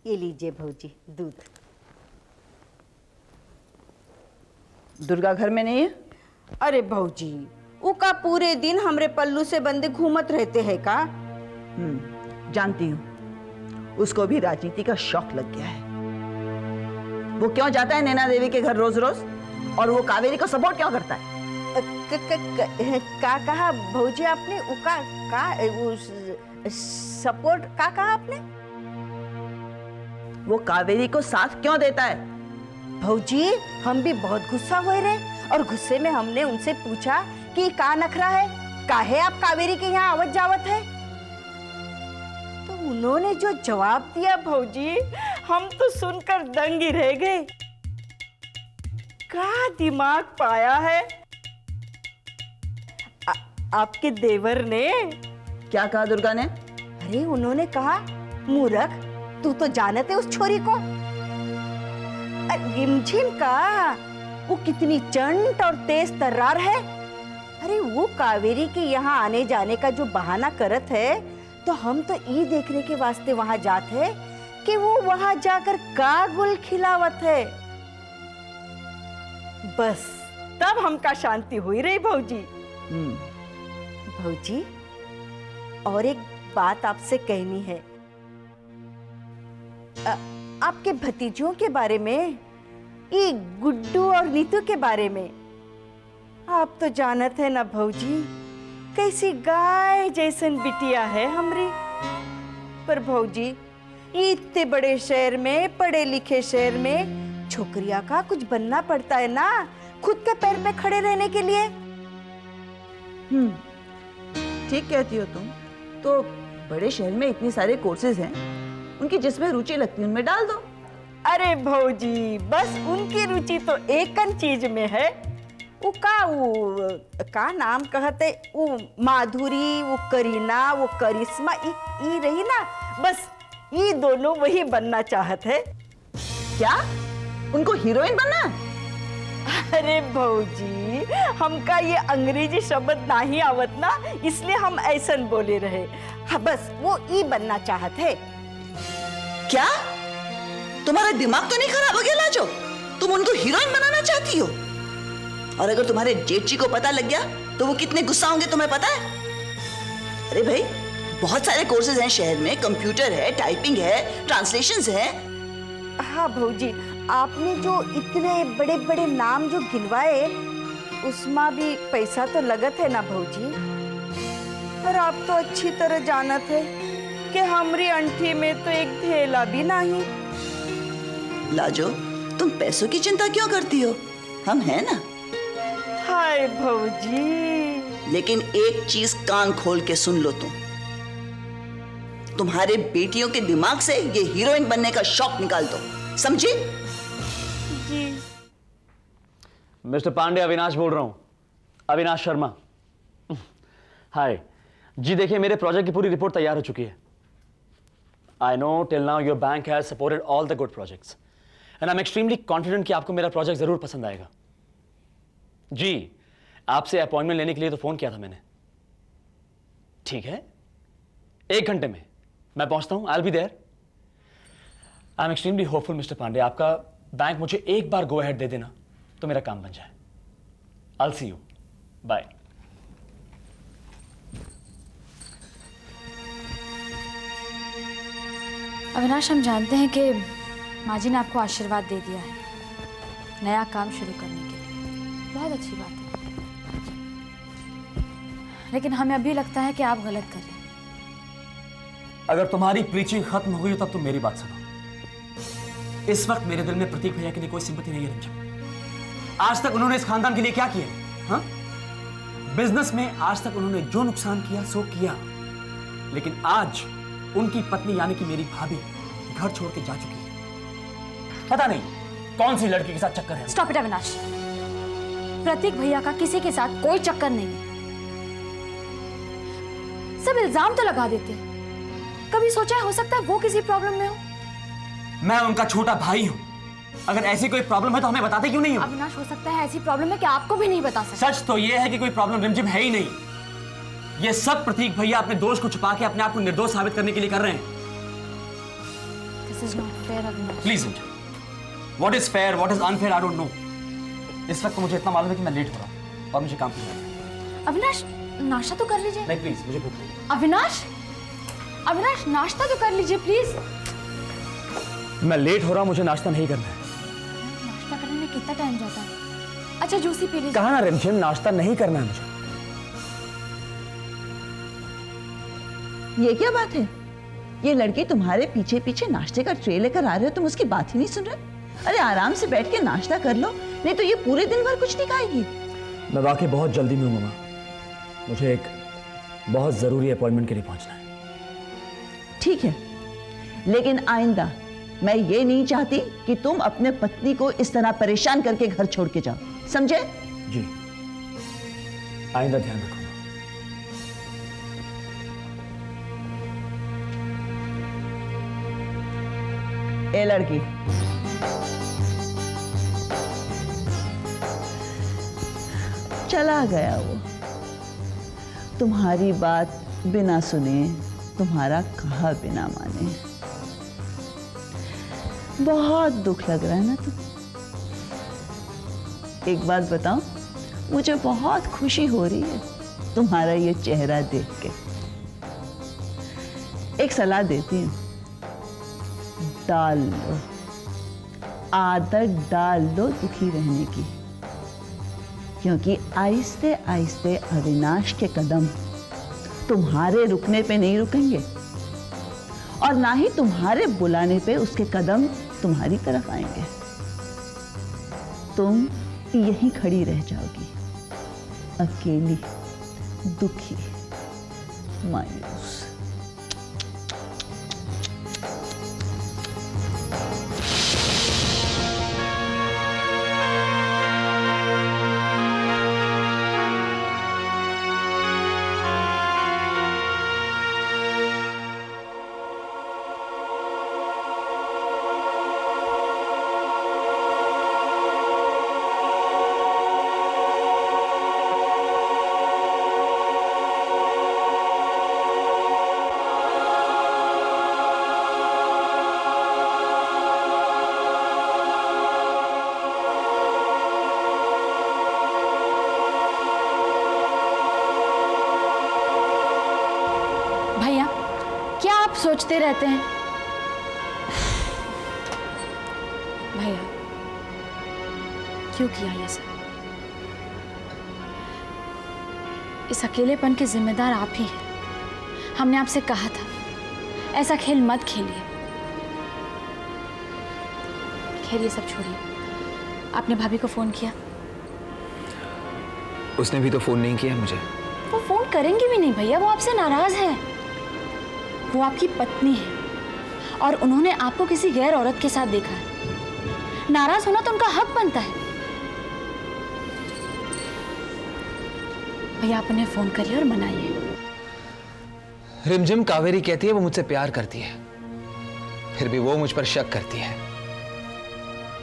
ये लीजिए भौजी दूध। दुर्गा घर में नहीं है? अरे भौजी, उका पूरे दिन हमरे पल्लू से बंदे घूमत रहते हैं का? जानती हूँ, उसको भी राजनीति का शौक लग गया है। वो क्यों जाता है नैना देवी के घर रोज रोज, और वो कावेरी को सपोर्ट क्यों करता है? का कहा भौजी आपने? उका का सपोर्ट का कहा आपने? वो कावेरी को साथ क्यों देता है? भौजी, हम भी बहुत गुस्सा हुए रहे, और गुस्से में हमने उनसे पूछा कि का नखरा है, काहे आप कावेरी के यहाँ आवत जावत है? तो उन्होंने जो जवाब दिया भौजी, हम तो सुनकर दंग ही रह गए। क्या दिमाग पाया है आपके देवर ने। क्या कहा दुर्गा ने? अरे उन्होंने कहा, मूर्ख, तू तो जानते उस छोरी को। रिमझिम का वो कितनी चंट और तेज तर्रार है। अरे वो कावेरी के यहाँ आने जाने का जो बहाना करत है, तो हम तो ये देखने के वास्ते वहां जाते हैं कि वो वहां जाकर का गुल खिलावत है। बस तब हमका शांति हुई रही भौजी। भौजी, और एक बात आपसे कहनी है। आपके भतीजों के बारे में, ये गुड्डू और नीतू के बारे में, आप तो जानत है ना भौजी, कैसी गाय जैसन बिटिया है हमरी। पर भौजी, इतने बड़े शहर में, पढ़े लिखे शहर में, छोकरिया का कुछ बनना पड़ता है ना, खुद के पैर पे खड़े रहने के लिए। ठीक कहती हो तुम। तो बड़े शहर में इतनी सारे कोर्सेज हैं, उनकी जिसमें रुचि लगती है उनमें डाल दो। अरे भौजी, बस उनकी रुचि तो एक चीज में है। वो का नाम कहते, वो माधुरी, वो करीना, वो करिश्मा, ई रही ना, बस ये दोनों वही बनना चाहत है। क्या उनको हीरोइन बनना? अरे भौजी, हमका ये अंग्रेजी शब्द नहीं आवत ना, इसलिए हम ऐसन बोले रहे। हाँ, बस वो ई बनना चाहत है। क्या तुम्हारा दिमाग तो नहीं खराब हो गया लाजो? तुम उनको हीरोइन बनाना चाहती हो? और अगर तुम्हारे जेठ को पता लग गया तो वो कितने गुस्सा होंगे तुम्हें पता है? अरे भाई, बहुत सारे कोर्सेज हैं शहर में, कंप्यूटर है, टाइपिंग है, ट्रांसलेशंस है। हाँ भौजी, आपने जो इतने बड़े बड़े नाम जो गिनवाए, उसमें भी पैसा तो लगत है ना भौजी। और आप तो अच्छी तरह जानत है कि हमारी अंठी में तो एक थैला भी नहीं। लाजो, तुम पैसों की चिंता क्यों करती हो? हम हैं ना। हाय भौजी। लेकिन एक चीज कान खोल के सुन लो तुम्हारे बेटियों के दिमाग से ये हीरोइन बनने का शौक निकाल दो, समझी? जी। मिस्टर पांडे, अविनाश बोल रहा हूं, अविनाश शर्मा। हाय जी, देखिए मेरे प्रोजेक्ट की पूरी रिपोर्ट तैयार हो चुकी है। I know till now your bank has supported all the good projects and I am extremely confident कि आपको मेरा प्रोजेक्ट जरूर पसंद आएगा। जी, आपसे अपॉइंटमेंट लेने के लिए तो फोन किया था मैंने। ठीक है, 1 घंटे में मैं पहुंचता हूं। I will be there. I am extremely hopeful mister Pandey, आपका बैंक मुझे एक बार गो अहेड दे देना तो मेरा काम बन जाए। I will see you, bye. Avinash, हम जानते हैं कि माँ जी ने आपको आशीर्वाद दे दिया है नया काम शुरू करने के लिए, बहुत अच्छी बात है। लेकिन हमें अभी लगता है कि आप गलत कर रहे हैं। अगर तुम्हारी प्रीचिंग खत्म हुई तो तुम मेरी बात सुनो। इस वक्त मेरे दिल में प्रतीक भैया के लिए कोई सिंपैथी नहीं है रंजन। आज तक उन्होंने इस खानदान के लिए क्या किया है? हाँ, बिजनेस में आज तक उन्होंने जो नुकसान किया सो किया, लेकिन आज उनकी पत्नी यानी कि मेरी भाभी घर छोड़ के जा चुकी है। पता नहीं कौन सी लड़की के साथ चक्कर है। स्टॉप इट अविनाश, प्रतीक भैया का किसी के साथ कोई चक्कर नहीं है। सब इल्जाम तो लगा देते हैं। कभी सोचा है हो सकता है वो किसी प्रॉब्लम में हो? मैं उनका छोटा भाई हूं। अगर ऐसी कोई प्रॉब्लम है तो हमें बताते क्यों नहीं हो? अविनाश, हो सकता है ऐसी प्रॉब्लम है कि आपको भी नहीं बता सकते। सच तो यह है कि कोई प्रॉब्लम रिमझिम है ही नहीं। ये सब प्रतीक भैया अपने दोष को छुपा के अपने आप को निर्दोष साबित करने के लिए कर रहे हैं। This is not fair, Avinash. Please what is fair what is unfair I don't know. इस वक्त मुझे इतना मालूम है कि मैं लेट हो रहा हूँ और मुझे काम करना है। अविनाश, नाश्ता तो कर लीजिए। नहीं प्लीज, मुझे भूख नहीं। अविनाश, अविनाश नाश्ता तो कर लीजिए प्लीज। मैं लेट हो रहा हूँ, मुझे नाश्ता नहीं करना है। नाश्ता करने में कितना टाइम जाता है? अच्छा जूस ही पी लीजिए। कहा ना रिमझिम, नाश्ता नहीं करना है मुझे। ये क्या बात है? ये लड़के तुम्हारे पीछे पीछे नाश्ते का ट्रे लेकर आ रहे हो, तुम उसकी बात ही नहीं सुन रहे? अरे आराम से बैठ के नाश्ता कर लो, नहीं तो ये पूरे दिन भर कुछ नहीं खाएगी। मैं वाकई बहुत जल्दी में हूँ मामा, मुझे एक बहुत जरूरी अपॉइंटमेंट के लिए पहुंचना है। ठीक है, लेकिन आइंदा मैं ये नहीं चाहती कि तुम अपने पत्नी को इस तरह परेशान करके घर छोड़ के जाओ, समझे? जी, आइंदा ध्यान रखूंगा। ए लड़की, चला गया वो, तुम्हारी बात बिना सुने, तुम्हारा कहा बिना माने। बहुत दुख लग रहा है ना तुम? एक बात बताओ, मुझे बहुत खुशी हो रही है तुम्हारा ये चेहरा देख के। एक सलाह देती हूँ, डाल लो, आदत डाल लो दुखी रहने की, क्योंकि आहिस्ते आहिस्ते अविनाश के कदम तुम्हारे रुकने पे नहीं रुकेंगे और ना ही तुम्हारे बुलाने पे उसके कदम तुम्हारी तरफ आएंगे। तुम यहीं खड़ी रह जाओगी, अकेली, दुखी, मायूस। भैया, क्या आप सोचते रहते हैं? भैया, क्यों किया ये सब? इस अकेलेपन के जिम्मेदार आप ही हैं। हमने आपसे कहा था, ऐसा खेल मत खेलिए। खैर ये सब छोड़िए, आपने भाभी को फोन किया? उसने भी तो फोन नहीं किया मुझे। वो फोन करेंगे भी नहीं भैया, वो आपसे नाराज है। वो आपकी पत्नी है और उन्होंने आपको किसी गैर औरत के साथ देखा है। नाराज होना तो उनका हक बनता है। भैया आप उन्हें फोन करिए और मनाइए। रिमझिम कावेरी कहती है वो मुझसे प्यार करती है, फिर भी वो मुझ पर शक करती है।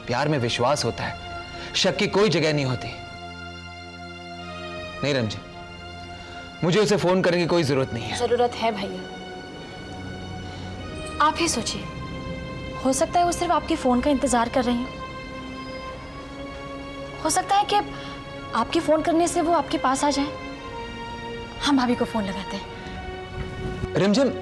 प्यार में विश्वास होता है, शक की कोई जगह नहीं होती। नहीं रिमझिम, मुझे उसे फोन करने की कोई जरूरत नहीं है। जरूरत है भैया, आप ही सोचिए। हो सकता है वो सिर्फ आपके फोन का इंतजार कर रही हो। हो सकता है कि आपके फोन करने से वो आपके पास आ जाए। हम भाभी को फोन लगाते हैं। रिमझिम,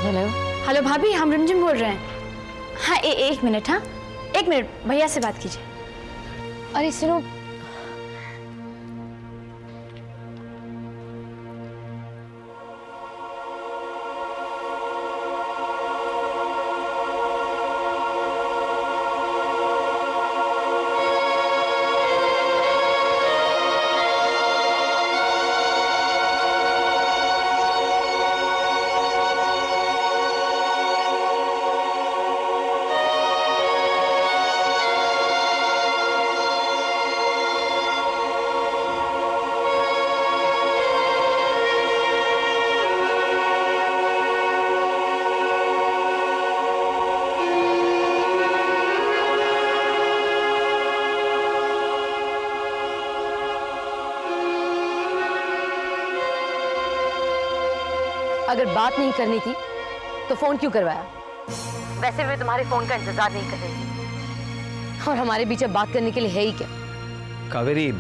हेलो हेलो भाभी, हम रिमझिम बोल रहे हैं। हाँ एक मिनट, हाँ एक मिनट, भैया से बात कीजिए। अरे सुनो, अगर बात नहीं करनी थी तो फोन क्यों करवाया? वैसे भी तुम्हारे फोन का इंतजार नहीं कर रही थी। और हमारे बीच अब बात करने के लिए है ही क्या? कावेरी,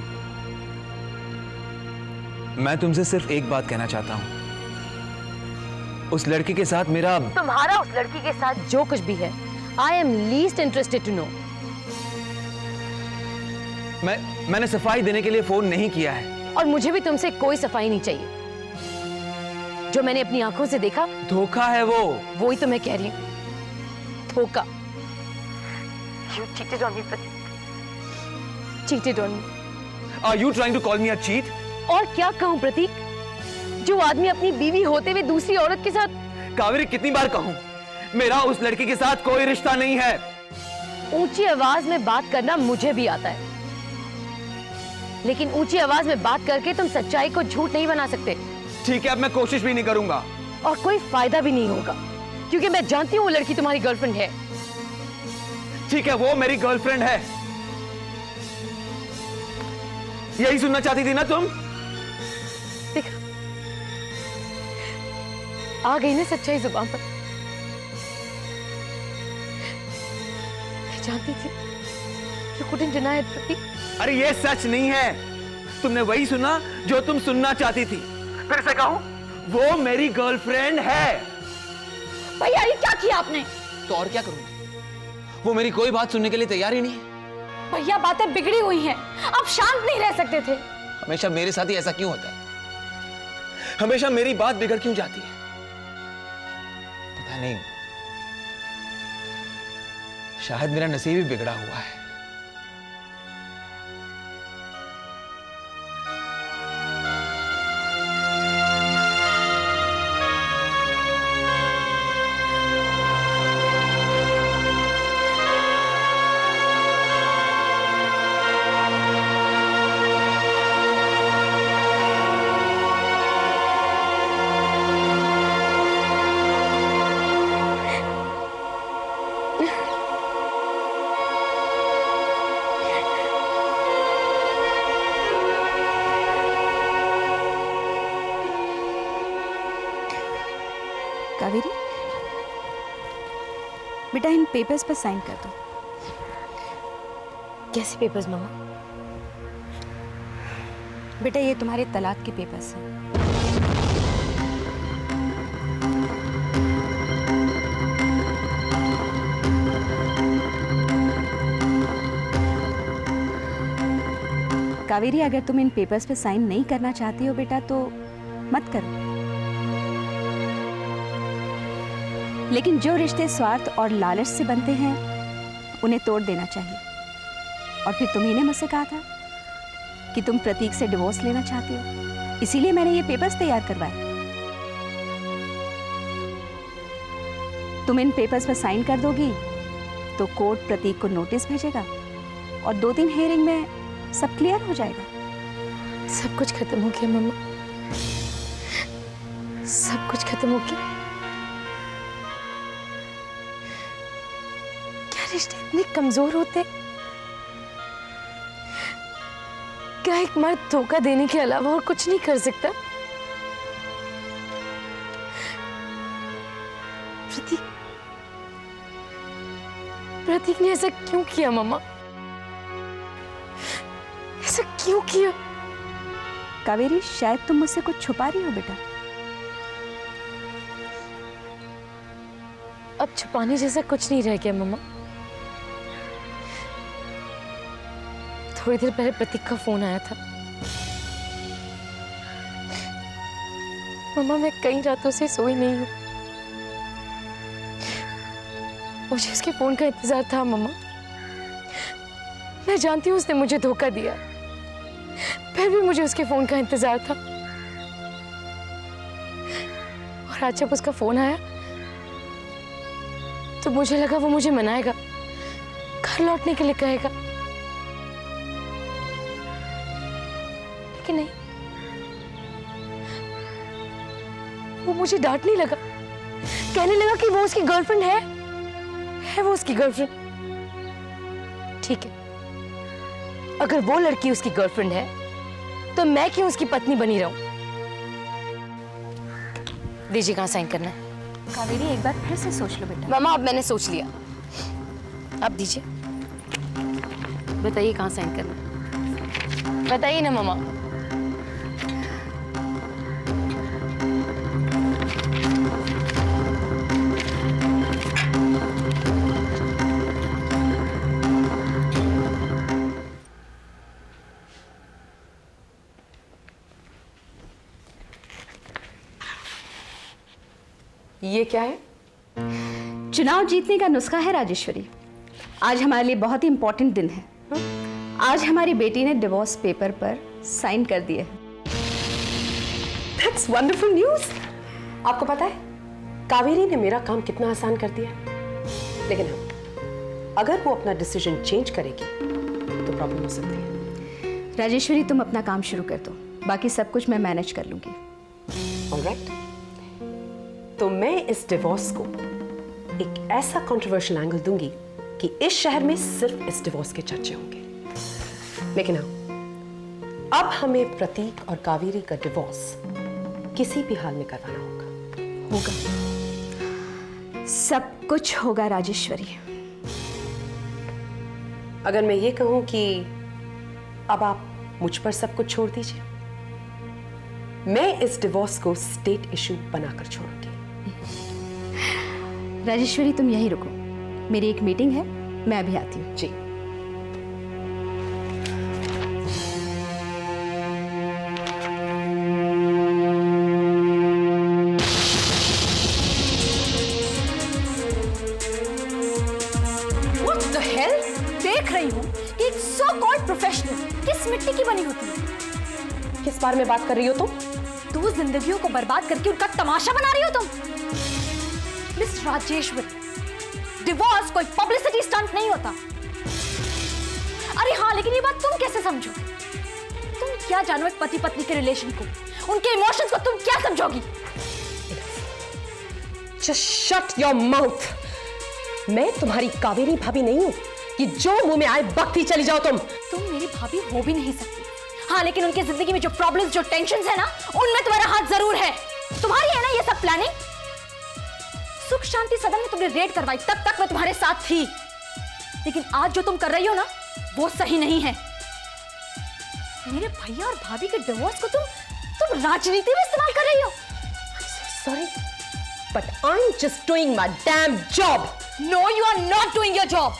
मैं तुमसे सिर्फ एक बात कहना चाहता हूं। उस लड़की के साथ मेरा तुम्हारा उस लड़की के साथ जो कुछ भी है, I am least interested to know. मैंने सफाई देने के लिए फोन नहीं किया है। और मुझे भी तुमसे कोई सफाई नहीं चाहिए। जो मैंने अपनी आंखों से देखा, धोखा है वो ही तो मैं कह रही हूँ, धोखा। You cheated on me, Pratik. Cheated on me. Are you trying to call me a cheat? और क्या कहूँ प्रतीक, जो आदमी अपनी बीवी होते हुए दूसरी औरत के साथ। कावेरी, कितनी बार कहूं, मेरा उस लड़की के साथ कोई रिश्ता नहीं है। ऊंची आवाज में बात करना मुझे भी आता है, लेकिन ऊंची आवाज में बात करके तुम सच्चाई को झूठ नहीं बना सकते। ठीक है, अब मैं कोशिश भी नहीं करूंगा। और कोई फायदा भी नहीं होगा, क्योंकि मैं जानती हूँ वो लड़की तुम्हारी गर्लफ्रेंड है। ठीक है, वो मेरी गर्लफ्रेंड है। यही सुनना चाहती थी ना तुम? देखा, आ गई ना सच्चाई जुबान पर। मैं जानती थी, you couldn't deny it, प्रतीक। अरे ये सच नहीं है। तुमने वही सुना जो तुम सुनना चाहती थी। फिर से कहूं, वो मेरी गर्लफ्रेंड है। भैया ये क्या किया आपने? तो और क्या करूंगा? वो मेरी कोई बात सुनने के लिए तैयार ही नहीं है। भैया बातें बिगड़ी हुई हैं, आप शांत नहीं रह सकते थे। हमेशा मेरे साथ ही ऐसा क्यों होता है? हमेशा मेरी बात बिगड़ क्यों जाती है? पता नहीं, शायद मेरा नसीब ही बिगड़ा हुआ है। कावेरी, बेटा इन पेपर्स पर साइन कर दो। कैसे पेपर्स मामा? बेटा ये तुम्हारे तलाक के पेपर्स हैं। कावेरी, अगर तुम इन पेपर्स पे साइन नहीं करना चाहती हो बेटा तो मत करो, लेकिन जो रिश्ते स्वार्थ और लालच से बनते हैं उन्हें तोड़ देना चाहिए। और फिर तुम्ही ने मुझसे कहा था कि तुम प्रतीक से डिवोर्स लेना चाहती हो, इसीलिए मैंने ये पेपर्स तैयार करवाए। तुम इन पेपर्स पर साइन कर दोगी तो कोर्ट प्रतीक को नोटिस भेजेगा और 2-3 हियरिंग में सब क्लियर हो जाएगा। सब कुछ खत्म हो गया मम्मा, सब कुछ खत्म हो गया। क्या रिश्ते इतने कमजोर होते? क्या एक मर्द धोखा देने के अलावा और कुछ नहीं कर सकता? प्रतीक ने ऐसा क्यों किया मम्मा? ऐसा क्यों किया? कावेरी, शायद तुम मुझसे कुछ छुपा रही हो बेटा। अब छुपाने जैसा कुछ नहीं रह गया मम्मा। थोड़ी देर पहले प्रतीक का फोन आया था। मम्मा, मैं कई रातों से सोई नहीं हूं। मुझे उसके फोन का इंतजार था मम्मा। मैं जानती हूँ उसने मुझे धोखा दिया, फिर भी मुझे उसके फोन का इंतजार था। और आज जब उसका फोन आया तो मुझे लगा वो मुझे मनाएगा, घर लौटने के लिए कहेगा, लेकिन नहीं, वो मुझे डांटने लगा, कहने लगा कि वो उसकी गर्लफ्रेंड है वो उसकी गर्लफ्रेंड। ठीक है, अगर वो लड़की उसकी गर्लफ्रेंड है तो मैं क्यों उसकी पत्नी बनी रहूं? दीजिए, कहाँ साइन करना है? कावेरी एक बार फिर से सोच लो बेटा। मामा अब मैंने सोच लिया, अब दीजिए। बताइए कहाँ साइन करना है, बताइए ना मामा। ये क्या है? चुनाव जीतने का नुस्खा है राजेश्वरी। आज हमारे लिए बहुत ही इंपॉर्टेंट दिन है। आज हमारी बेटी ने डिवोर्स पेपर पर साइन कर दिए हैं। That's wonderful news। आपको पता है कावेरी ने मेरा काम कितना आसान कर दिया, लेकिन हाँ, अगर वो अपना डिसीजन चेंज करेगी तो प्रॉब्लम हो सकती है। राजेश्वरी तुम अपना काम शुरू कर दो, बाकी सब कुछ मैं मैनेज कर लूंगी। ऑलराइट, तो मैं इस डिवोर्स को एक ऐसा कंट्रोवर्शियल एंगल दूंगी कि इस शहर में सिर्फ इस डिवोर्स के चर्चे होंगे। लेकिन हाँ, अब हमें प्रतीक और कावेरी का डिवोर्स किसी भी हाल में करवाना होगा। सब कुछ होगा राजेश्वरी। अगर मैं ये कहूं कि अब आप मुझ पर सब कुछ छोड़ दीजिए, मैं इस डिवोर्स को स्टेट इशू बनाकर छोड़ूंगी। राजेश्वरी तुम यहीं रुको, मेरी एक मीटिंग है, मैं अभी आती हूँ। जी। What the hell? देख रही हूँ कि एक सो कॉल्ड प्रोफेशनल किस मिट्टी की बनी होती है। किस बारे में बात कर रही हो तुम? दो जिंदगियों को बर्बाद करके उनका तमाशा बना रही हो तुम। मिस राजेश्वरी, डिवोर्स कोई पब्लिसिटी स्टंट नहीं होता। अरे हाँ, लेकिन ये बात तुम कैसे समझो? तुम क्या जानो एक पति पत्नी के रिलेशन को, उनके इमोशंस को तुम क्या समझोगी? Just shut your mouth। मैं तुम्हारी कावेरी भाभी नहीं हूं कि जो मुंह में आए बकती चली जाओ तुम। तुम मेरी भाभी हो भी नहीं सकती। हाँ, लेकिन उनकी जिंदगी में जो प्रॉब्लम्स, जो टेंशन्स है ना, उनमें तुम्हारा हाथ जरूर है। तुम्हारी है ना ये सब प्लानिंग। सुख शांति सदन में तुमने रेड करवाई, तब तक मैं तुम्हारे साथ थी। लेकिन आज जो तुम कर रही हो ना, वो सही नहीं है। मेरे भैया और भाभी के डिवोर्स को तुम राजनीति में इस्तेमाल कर रही हो। Sorry, but I'm just doing my damn job। No, you are not doing your job।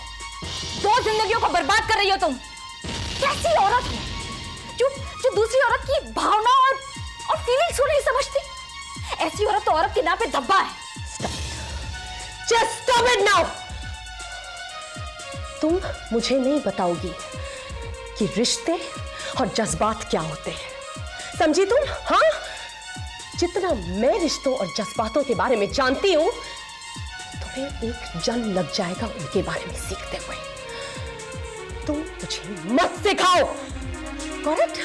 दो जिंदगियों को बर्बाद कर रही हो तुम। कैसी औरत हो जो दूसरी औरत की भावना और फीलिंग्स को नहीं समझती। ऐसी औरत तो औरत के नाम पे धब्बा है। Just stop it now। तुम मुझे नहीं बताओगी कि रिश्ते और जज्बात क्या होते हैं, समझी तुम? हाँ, जितना मैं रिश्तों और जज्बातों के बारे में जानती हूं, तुम्हें एक जन्म लग जाएगा उनके बारे में सीखते हुए। तुम मुझे मत सिखाओ। Got it?